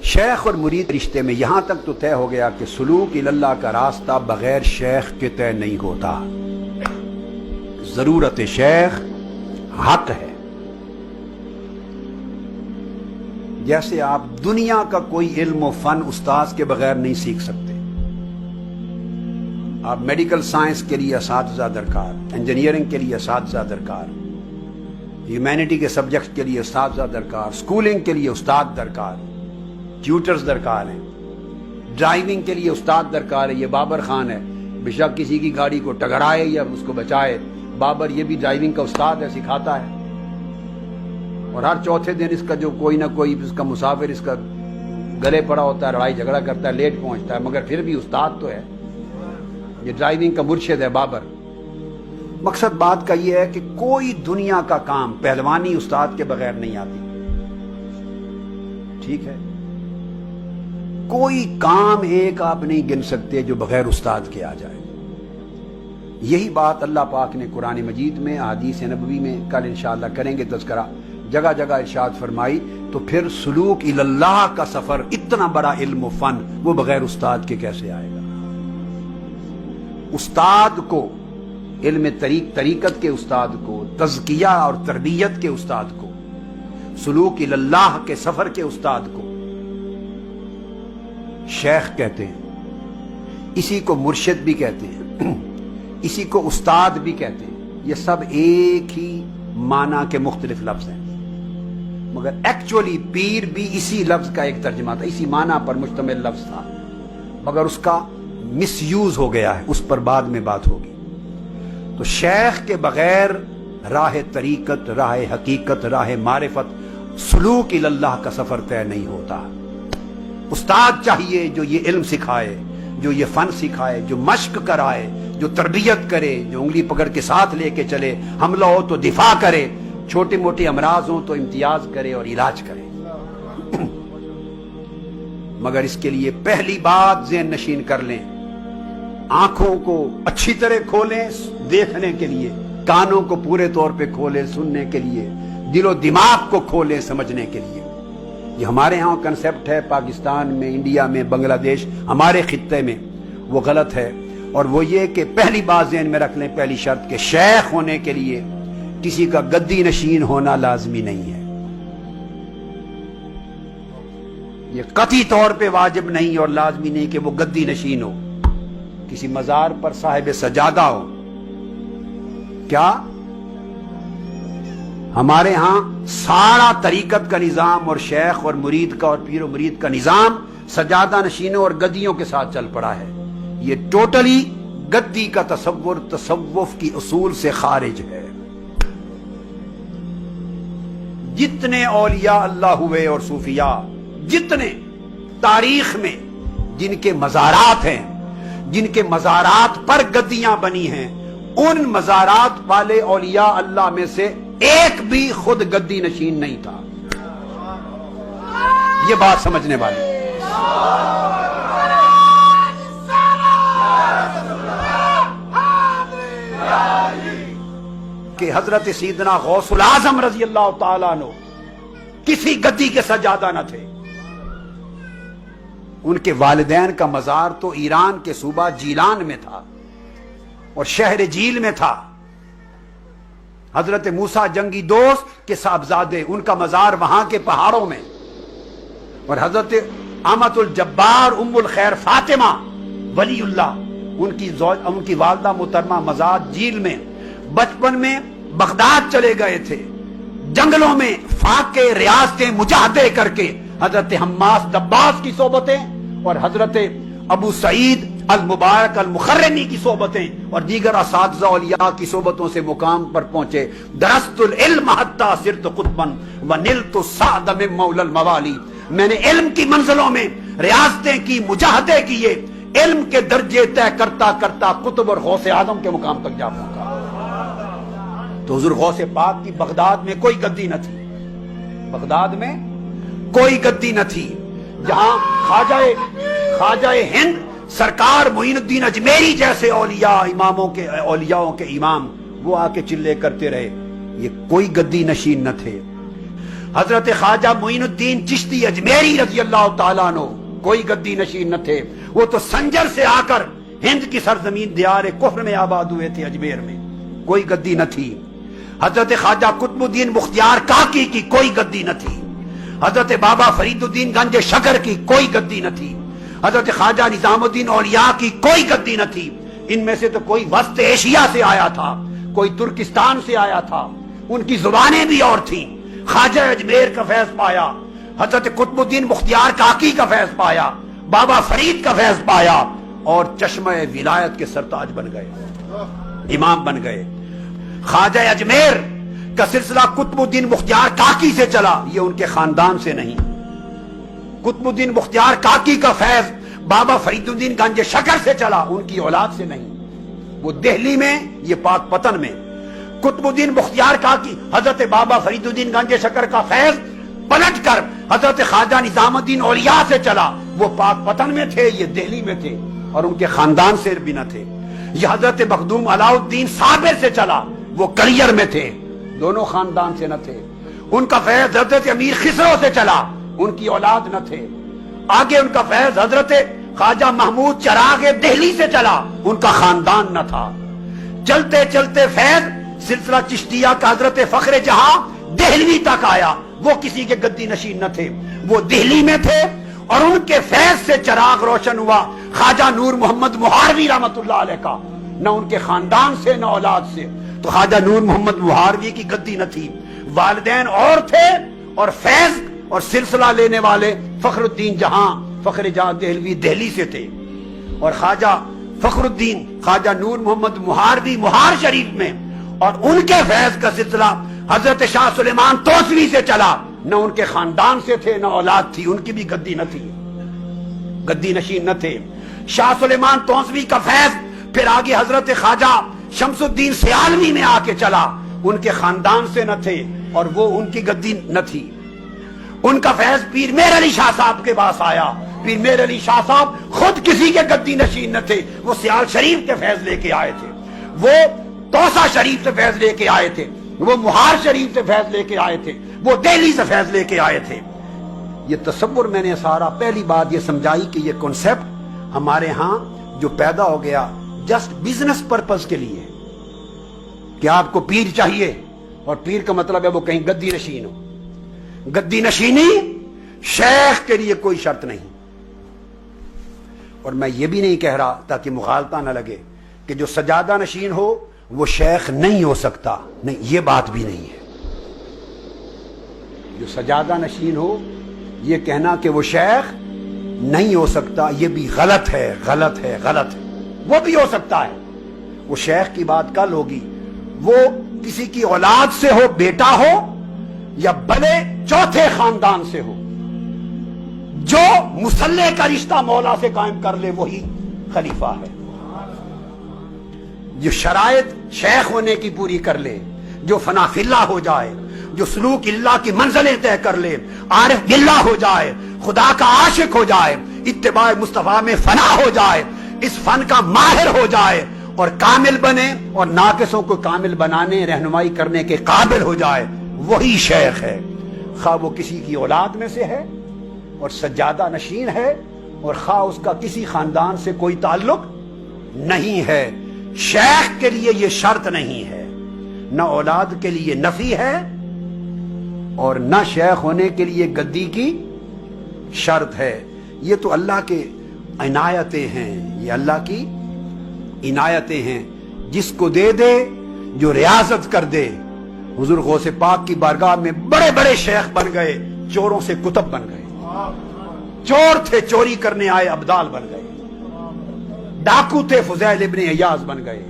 شیخ اور مرید رشتے میں یہاں تک تو طے ہو گیا کہ سلوک اللہ کا راستہ بغیر شیخ کے طے نہیں ہوتا. ضرورت شیخ حق ہے. جیسے آپ دنیا کا کوئی علم و فن استاذ کے بغیر نہیں سیکھ سکتے. آپ میڈیکل سائنس کے لیے اساتذہ درکار، انجینئرنگ کے لیے اساتذہ درکار، ہیومینٹی کے سبجیکٹ کے لیے اساتذہ درکار، اسکولنگ کے لیے استاد درکار، ٹیوٹرز درکار ہیں، ڈرائیونگ کے لیے استاد درکار ہے. یہ بابر خان ہے، بے شک کسی کی گاڑی کو ٹکرائے یا اس کو بچائے، بابر یہ بھی ڈرائیونگ کا استاد ہے، سکھاتا ہے. اور ہر چوتھے دن اس کا جو کوئی نہ کوئی اس کا مسافر اس کا گلے پڑا ہوتا ہے، لڑائی جھگڑا کرتا ہے، لیٹ پہنچتا ہے، مگر پھر بھی استاد تو ہے. یہ ڈرائیونگ کا مرشد ہے بابر. مقصد بات کا یہ ہے کہ کوئی دنیا کا کام پہلوانی استاد کے بغیر نہیں آتی. ٹھیک ہے، کوئی کام ایک آپ نہیں گن سکتے جو بغیر استاد کے آ جائے. یہی بات اللہ پاک نے قرآن مجید میں، احادیث نبوی میں، کل انشاءاللہ کریں گے تذکرہ، جگہ جگہ ارشاد فرمائی. تو پھر سلوک اللہ کا سفر، اتنا بڑا علم و فن، وہ بغیر استاد کے کیسے آئے گا؟ استاد کو، علم طریقت کے استاد کو، تزکیہ اور تربیت کے استاد کو، سلوک اللہ کے سفر کے استاد کو شیخ کہتے ہیں. اسی کو مرشد بھی کہتے ہیں، اسی کو استاد بھی کہتے ہیں. یہ سب ایک ہی معنی کے مختلف لفظ ہیں، مگر ایکچولی پیر بھی اسی لفظ کا ایک ترجمہ تھا، اسی معنی پر مشتمل لفظ تھا، مگر اس کا مس یوز ہو گیا ہے، اس پر بعد میں بات ہوگی. تو شیخ کے بغیر راہ طریقت، راہ حقیقت، راہ معرفت، سلوک اللہ کا سفر طے نہیں ہوتا. استاد چاہیے جو یہ علم سکھائے، جو یہ فن سکھائے، جو مشق کرائے، جو تربیت کرے، جو انگلی پکڑ کے ساتھ لے کے چلے، حملہ ہو تو دفاع کرے، چھوٹے موٹے امراض ہوں تو امتیاز کرے اور علاج کرے. مگر اس کے لیے پہلی بات ذہن نشین کر لیں، آنکھوں کو اچھی طرح کھولیں دیکھنے کے لیے، کانوں کو پورے طور پہ کھولیں سننے کے لیے، دل و دماغ کو کھولیں سمجھنے کے لیے. یہ ہمارے ہاں کنسپٹ ہے، پاکستان میں، انڈیا میں، بنگلہ دیش، ہمارے خطے میں وہ غلط ہے. اور وہ یہ کہ پہلی بات ذہن میں رکھ لیں، پہلی شرط کہ شیخ ہونے کے لیے کسی کا گدی نشین ہونا لازمی نہیں ہے. یہ قطعی طور پہ واجب نہیں اور لازمی نہیں کہ وہ گدی نشین ہو، کسی مزار پر صاحب سجادہ ہو. کیا ہمارے ہاں سارا طریقت کا نظام اور شیخ اور مرید کا اور پیر و مرید کا نظام سجادہ نشینوں اور گدیوں کے ساتھ چل پڑا ہے. یہ ٹوٹلی گدی کا تصور تصوف کی اصول سے خارج ہے. جتنے اولیاء اللہ ہوئے اور صوفیاء، جتنے تاریخ میں جن کے مزارات ہیں، جن کے مزارات پر گدیاں بنی ہیں، ان مزارات والے اولیاء اللہ میں سے ایک بھی خود گدی نشین نہیں تھا. یہ بات سمجھنے والی. کہ حضرت سیدنا غوث العظم رضی اللہ تعالیٰ عنہ کسی گدی کے سجادہ نہ تھے. ان کے والدین کا مزار تو ایران کے صوبہ جیلان میں تھا اور شہر جیل میں تھا. حضرت موسیٰ جنگی دوست کے صاحبزادے، ان کا مزار وہاں کے پہاڑوں میں. اور حضرت امۃ الجبار ام الخیر فاطمہ ولی اللہ، ان کی والدہ محترمہ مزار جیل میں. بچپن میں بغداد چلے گئے تھے، جنگلوں میں فاقے ریاستیں مجاہدے کر کے حضرت حماس دباس کی صحبتیں اور حضرت ابو سعید المبارک المخرمی کی صحبتیں اور دیگر اساتذہ اولیاء کی صحبتوں سے مقام پر پہنچے. درست العلم حتی صرت قطبا ونلت السعد من مولا الموالی. میں نے علم کی منزلوں میں ریاستیں کی، مجاہدے کیے، علم کے درجے طے کرتا کرتا قطب اور غوث اعظم کے مقام تک جا پہنچا. تو حضور غوث پاک کی بغداد میں کوئی گدی نہ تھی، بغداد میں کوئی گدی نہ تھی. جہاں خواجہ ہند سرکار معین الدین اجمیری جیسے اولیاء اولیاؤں کے امام وہ آ کے چلے کرتے رہے، یہ کوئی گدی نشین نہ تھے. حضرت خواجہ معین الدین چشتی اجمیری رضی اللہ تعالیٰ عنہ کوئی گدی نشین نہ تھے، وہ تو سنجر سے آ کر ہند کی سرزمین دیار کفر میں آباد ہوئے تھے، اجمیر میں کوئی گدی نہ تھی۔ حضرت خواجہ قطب الدین مختیار کاکی کی کوئی گدی نہ تھی، حضرت بابا فرید الدین گنج شکر کی کوئی گدی نہ تھی، حضرت خواجہ نظام الدین اولیاء کی کوئی گدی نہ تھی۔ ان میں سے تو کوئی وسط ایشیا سے آیا تھا، کوئی ترکستان سے آیا تھا، ان کی زبانیں بھی اور تھیں۔ خواجہ اجمیر کا فیض پایا، حضرت قطب الدین مختیار کاکی کا فیض پایا، بابا فرید کا فیض پایا، اور چشمہ ولایت کے سرتاج بن گئے، امام بن گئے۔ خواجہ اجمیر کا سلسلہ قطب الدین مختیار کاکی سے چلا، یہ ان کے خاندان سے نہیں۔ قطب الدین مختیار کاکی کا فیض بابا فرید الدین گنج شکر سے چلا، ان کی اولاد سے نہیں۔ وہ دہلی میں، یہ پاک پتن میں۔ قطب الدین مختیار کاکی، حضرت بابا فرید الدین گنج شکر کا فیض پلٹ کر حضرت خواجہ نظام الدین اولیاء سے چلا، وہ پاک پتن میں تھے، یہ دہلی میں تھے، اور ان کے خاندان سے بھی نہ تھے۔ یہ حضرت مخدوم علاء الدین صابر سے چلا، وہ کلیر میں تھے، دونوں خاندان سے نہ تھے۔ ان کا فیض حضرت امیر خسرو سے چلا، ان کی اولاد نہ تھے۔ آگے ان کا فیض حضرت خواجہ محمود چراغ دہلی سے چلا، ان کا خاندان نہ تھا۔ چلتے چلتے فیض سلسلہ چشتیہ کا حضرت فخر جہاں دہلوی تک آیا، وہ کسی کے گدی نشین نہ تھے، وہ دہلی میں تھے، اور ان کے فیض سے چراغ روشن ہوا خواجہ نور محمد مہاروی رحمت اللہ علیہ کا، نہ ان کے خاندان سے نہ اولاد سے۔ تو خواجہ نور محمد مہاروی کی گدی نہ تھی، والدین اور تھے، اور فیض اور سلسلہ لینے والے فخر الدین جہاں، فخر جہاں دہلوی دہلی سے تھے، اور خواجہ فخر الدین خواجہ نور محمد مہاروی مہار شریف میں، اور ان کے فیض کا سلسلہ حضرت شاہ سلیمان توسوی سے چلا، نہ ان کے خاندان سے تھے نہ اولاد تھی، ان کی بھی گدی نہ تھی، گدی نشین نہ تھے۔ شاہ سلیمان توسوی کا فیض پھر آگے حضرت خواجہ شمس الدین سیالوی میں آ کے چلا، ان کے خاندان سے نہ تھے، اور وہ ان کی گدی نہ تھی۔ ان کا فیض پیر میر علی شاہ صاحب کے پاس آیا، پیر میر علی شاہ صاحب خود کسی کے گدی نشین نہ تھے، وہ سیال شریف کے فیض لے کے آئے تھے، وہ توسا شریف سے فیض لے کے آئے تھے، وہ مہار شریف سے فیض لے کے آئے تھے، وہ دہلی سے فیض لے کے آئے تھے۔ یہ تصور میں نے سارا پہلی بات یہ سمجھائی کہ یہ کنسپٹ ہمارے ہاں جو پیدا ہو گیا جسٹ بزنس پرپز کے لیے، کہ آپ کو پیر چاہیے، اور پیر کا مطلب ہے وہ کہیں گدی نشین ہو۔ گدی نشینی شیخ کے لیے کوئی شرط نہیں، اور میں یہ بھی نہیں کہہ رہا تاکہ مغالطہ نہ لگے کہ جو سجادہ نشین ہو وہ شیخ نہیں ہو سکتا، نہیں، یہ بات بھی نہیں ہے۔ جو سجادہ نشین ہو یہ کہنا کہ وہ شیخ نہیں ہو سکتا، یہ بھی غلط ہے، غلط ہے، غلط ہے۔ وہ بھی ہو سکتا ہے، وہ شیخ کی بات کل ہوگی، وہ کسی کی اولاد سے ہو، بیٹا ہو، یا بڑے چوتھے خاندان سے ہو، جو مصلح کا رشتہ مولا سے قائم کر لے وہی خلیفہ ہے۔ جو شرائط شیخ ہونے کی پوری کر لے، جو فنا فی اللہ ہو جائے، جو سلوک اللہ کی منزلیں طے کر لے، عارف باللہ ہو جائے، خدا کا عاشق ہو جائے، اتباع مصطفیٰ میں فنا ہو جائے، اس فن کا ماہر ہو جائے، اور کامل بنے، اور ناقصوں کو کامل بنانے، رہنمائی کرنے کے قابل ہو جائے، وہی شیخ ہے۔ خواہ وہ کسی کی اولاد میں سے ہے اور سجادہ نشین ہے، اور خواہ اس کا کسی خاندان سے کوئی تعلق نہیں ہے۔ شیخ کے لیے یہ شرط نہیں ہے، نہ اولاد کے لیے نفی ہے، اور نہ شیخ ہونے کے لیے گدی کی شرط ہے۔ یہ تو اللہ کے عنایتیں ہیں، یہ اللہ کی عنایتیں ہیں، جس کو دے دے، جو ریاضت کر دے۔ حضور غوث پاک کی بارگاہ میں بڑے بڑے شیخ بن گئے، چوروں سے کتب بن گئے، چور تھے چوری کرنے آئے ابدال بن گئے، ڈاکو تھے فضیل ابن ایاز بن گئے۔